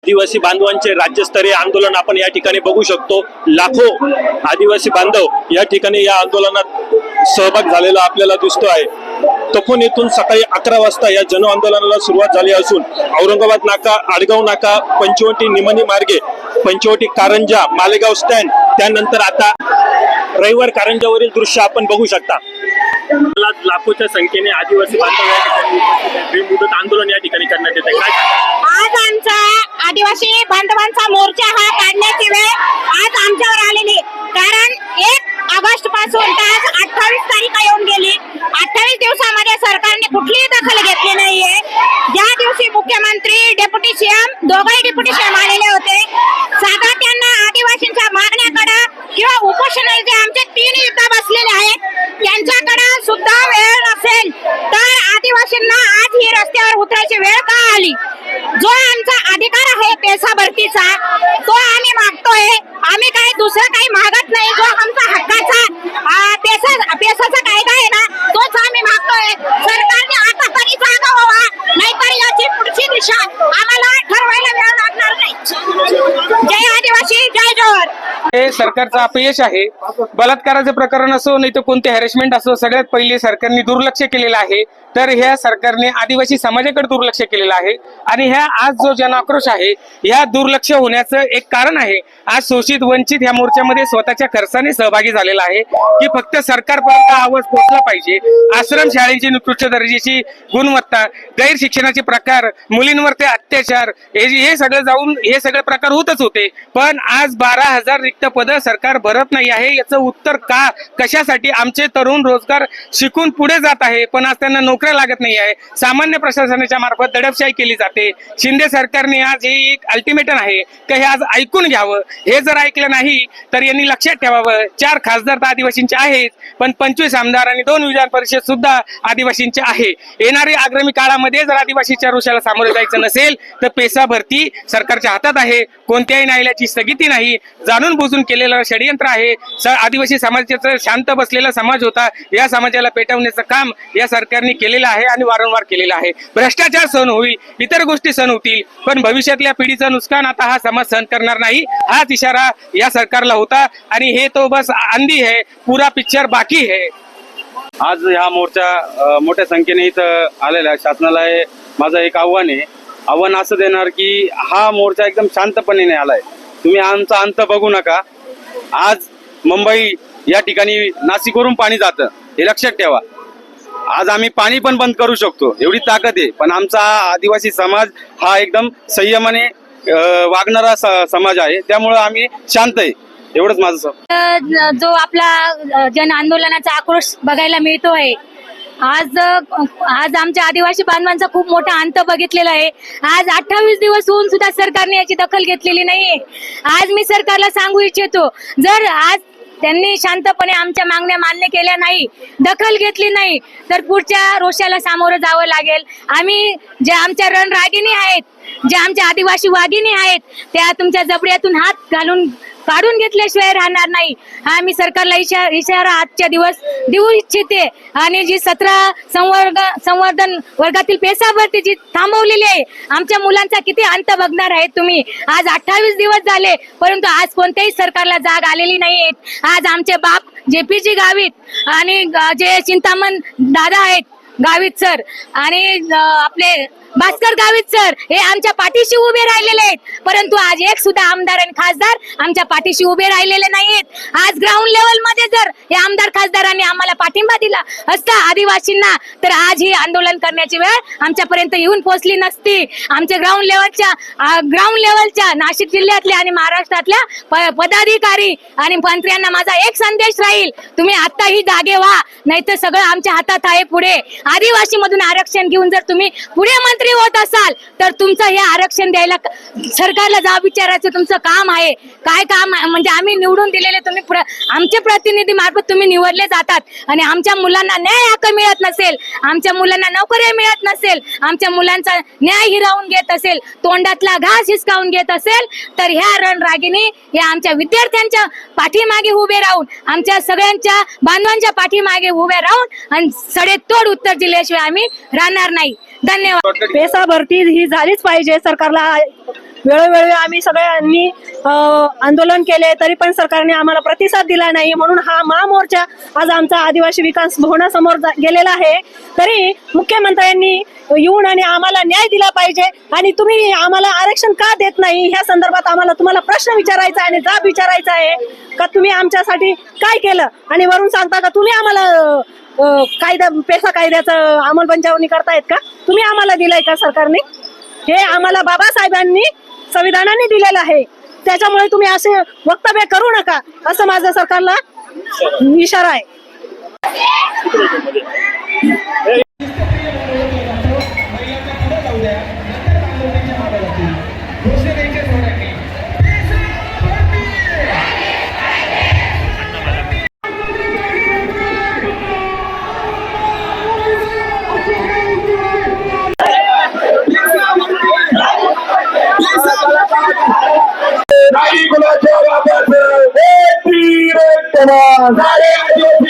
आदिवासी बांधवांचे राज्यस्तरीय आंदोलन आपण या ठिकाणी बघू शकतो। लाखो आदिवासी बांधव या ठिकाणी या आंदोलनात सहभाग झालेला आपल्याला दिसतो आहे। तपोन येथून सकाळी 11 वाजता या जन आंदोलनाला सुरुवात झाली असून औरंगाबाद नाका, आडगाव नाका, पंचवटी निमणी मार्गे, पंचवटी कारंजा, मालेगाव स्टँड, त्यानंतर आता रविवार कारंजावरील दृश्य आपण बघू शकता। लाखोच्या संख्येने आदिवासी बांधव या ठिकाणी उपस्थित आहेत। बेमुदत आंदोलन या ठिकाणी करण्यात येत आहे। काय आज आमचा आदिवासी बांधवांचा मोर्चा हा काढण्याची वेळ आज आमच्यावर आलेली, कारण 1 ऑगस्ट पासून आज 28 तारीख येऊन गेली। 28 दिवसामध्ये सरकारने कुठलीही दखल घेतली नाहीये। ज्या दिवशी मुख्यमंत्री, डेप्युटी सीएम, दोघंही डेप्युटी सीएम आलेले होते, साधा त्यांना आदिवासींच्या मागण्याकडे किंवा उपोषणाचे जे आमचे 3 युद्ध बसलेले आहेत त्यांच्याकडे सुद्धा वेळ नसेल तर आदिवासींना आज ही रस्त्यावर उतरायची वेळ का आली? जो आमचा अधिकार आहे पेसा भरतीचा तो आम्ही मागतोय। आम्ही काही दुसरं काही मागत नाही। जो आमचा हक्काचा पेसाचा कायदा आहे ना तोच आम्ही मागतोय। सरकारने आता तरी जागा व्हावा, नाहीतर याची पुढची दिशा आम्हाला ठरवायला वेळ लागणार नाही। जय आदिवासी, जय जोहर। हे सरकारचं अपयश आहे। बलात्काराचे प्रकरण असो नाही तर कोणते हॅरेसमेंट असो, सगळ्यात पहिले सरकारने दुर्लक्ष केलेलं आहे। तर ह्या सरकारने आदिवासी समाजाकडे दुर्लक्ष केलेलं आहे आणि ह्या आज जो जनाक्रोश आहे ह्या दुर्लक्ष होण्याचं एक कारण आहे। आज शोषित वंचित ह्या मोर्चामध्ये स्वतःच्या खर्चाने सहभागी झालेला आहे की फक्त सरकारपर्यंत आवाज पोहोचला पाहिजे। आश्रम शाळेची निकृष्ट दर्जाची गुणवत्ता, गैर शिक्षणाचे प्रकार, मुलींवरचे अत्याचार, हे सगळं जाऊन हे सगळे प्रकार होतच होते। पण आज 12,000 रिक्त पदं सरकार भरत नाही आहे। याचं उत्तर का, कशासाठी? आमचे तरुण रोजगार शिकून पुढे जात आहे पण आज त्यांना नोकऱ्या लागत नाही आहे। सामान्य प्रशासनाच्या मार्फत दडपशाही केली जाते। शिंदे सरकारने आज हे एक अल्टिमेटम आहे की हे आज ऐकून घ्यावं। हे जर ऐकलं नाही तर यांनी लक्षात ठेवावं, 4 खासदार तर आदिवासींचे आहेत पण 25 आमदार आणि 2 विधान परिषद सुद्धा आदिवासींचे आहे। येणारी आगामी काळामध्ये जर आदिवासीच्या रोषाला सामोरे जायचं नसेल तर पेसा भरती सरकारच्या हातात आहे। कोणत्याही न्यायालयाची स्थगिती नाही, जाणून बुजून केलेलं षडयंत्र आहे। आदिवासी समाजाचा शांत बसलेला समाज होता, या समाजाला पेटवण्याचं काम या सरकारने केलेलं आहे आणि वारंवार केलेलं आहे। भ्रष्टाचार सहन होईल, इतर गोष्टी सहन होतील पण भविष्यातल्या पिढीचं नुकसान आता हा समाज सहन करणार नाही, हाच इशारा या सरकारला होता आणि हे तो बस आंधी है, पुरा पिक्चर बाकी है। आज हा मोर्चा मोठ्या संख्येने इथं आलेला आहे। शासनाला माझं एक आव्हान असं देणार की हा मोर्चा एकदम शांतपणे नाही आलाय। तुम्ही आमचा अंत बघू नका। आज मुंबई या ठिकाणी नाशिकवरून पाणी जातं हे लक्षात ठेवा। आज आम्ही पाणी पण बंद करू शकतो एवढी ताकद आहे, पण आमचा आदिवासी समाज हा एकदम संयमाने वागणारा समाज आहे, त्यामुळे आम्ही शांत आहे। एवढंच माझं जो आपला जन आंदोलनाचा आक्रोश बघायला मिळतोय, आज आमच्या आदिवासी बांधवांचा खूप मोठा अंत बघितलेला आहे। आज 28 दिवस होऊन सुद्धा सरकारने याची दखल घेतलेली नाहीये। आज मी सरकारला सांगू इच्छितो, जर आज त्यांनी शांतपणे आमच्या मागण्या मान्य केल्या नाही, दखल घेतली नाही तर पुढच्या रोषाला सामोरं जावं लागेल। आम्ही ज्या आमच्या रणरागिणी आहेत, ज्या आमच्या आदिवासी वाघिणी आहेत, त्या तुमच्या जबड्यातून हात घालून काढून घेतल्याशिवाय राहणार नाही। हा मी सरकारला इशारा आजच्या दिवस देऊ इच्छिते। आणि जी 17 संवर्धन वर्गातील पेसा भरती जी थांबवलेली आहे, आमच्या मुलांचा किती अंत बघणार आहेत तुम्ही? आज 28 दिवस झाले परंतु आज कोणत्याही सरकारला जाग आलेली नाही। आज आमचे बाप JPG गावित आणि जे चिंतामण दादा आहेत गावित सर आणि आपले भास्कर गावित सर हे आमच्या पाठीशी उभे राहिलेले आहेत, परंतु आज एक सुद्धा आमदार आणि खासदार आमच्या पाठीशी उभे राहिलेले नाहीत। आज ग्राउंड लेवल मध्ये जर या आमदार खासदारांनी आम्हाला पाठिंबा दिला असता आदिवासींना तर आज ही आंदोलन करण्याची वेळ आमच्यापर्यंत येऊन पोहोचली नसती। आमच्या ग्राउंड लेवलच्या नाशिक जिल्ह्यातल्या आणि महाराष्ट्रातल्या पदाधिकारी आणि मंत्र्यांना माझा एक संदेश राहील, तुम्ही आता ही जागे व्हा, नाहीतर सगळं आमच्या हातात आहे। पुढे आदिवासी मधून आरक्षण घेऊन जर तुम्ही पुढे मंत्री होत असाल तर तुमचं हे आरक्षण द्यायला सरकारला जाब विचारायचं तुमचं काम आहे। काय काम म्हणजे आम्ही निवडून दिलेले, तुम्ही आमचे प्रतिनिधी मार्फत तुम्ही निवडले जातात आणि आमच्या मुलांना न्याय हक्क मिळत नसेल, आमच्या मुलांना नोकऱ्या मिळत नसेल, आमच्या मुलांचा न्याय हिरावून घेत असेल, तोंडातला घास हिसकावून घेत असेल तर ह्या रणरागिणी या आमच्या विद्यार्थ्यांच्या पाठीमागे उभे राहून, आमच्या सगळ्यांच्या बांधवांच्या पाठीमागे उभे राहून आणि सडेतोड उत्तर दिल्याशिवाय आम्ही राहणार नाही। धन्यवाद। पेसा भरती ही झालीच पाहिजे। सरकारला वेळोवेळी आम्ही सगळ्यांनी आंदोलन केले तरी पण सरकारने आम्हाला प्रतिसाद दिला नाही, म्हणून हा महामोर्चा आज आमचा आदिवासी विकास भवनासमोर गेलेला आहे. तरी मुख्यमंत्र्यांनी येऊन आणि आम्हाला न्याय दिला पाहिजे आणि तुम्ही आम्हाला आरक्षण का देत नाही ह्या संदर्भात आम्हाला तुम्हाला प्रश्न विचारायचा आहे आणि जाब विचारायचा आहे का तुम्ही आमच्यासाठी काय केलं आणि वरून सांगता का तुम्ही आम्हाला पेसा कायद्याचं अंमलबजावणी करतायत का? तुम्ही आम्हाला दिलंय का सरकारने? हे आम्हाला बाबासाहेबांनी संविधानाने दिलेलं आहे, त्याच्यामुळे तुम्ही असे वक्तव्य करू नका असं माझं सरकारला इशारा आहे. नाही कुणाच्या बापाचं एक तीर एक कमान. सारे आदिवासी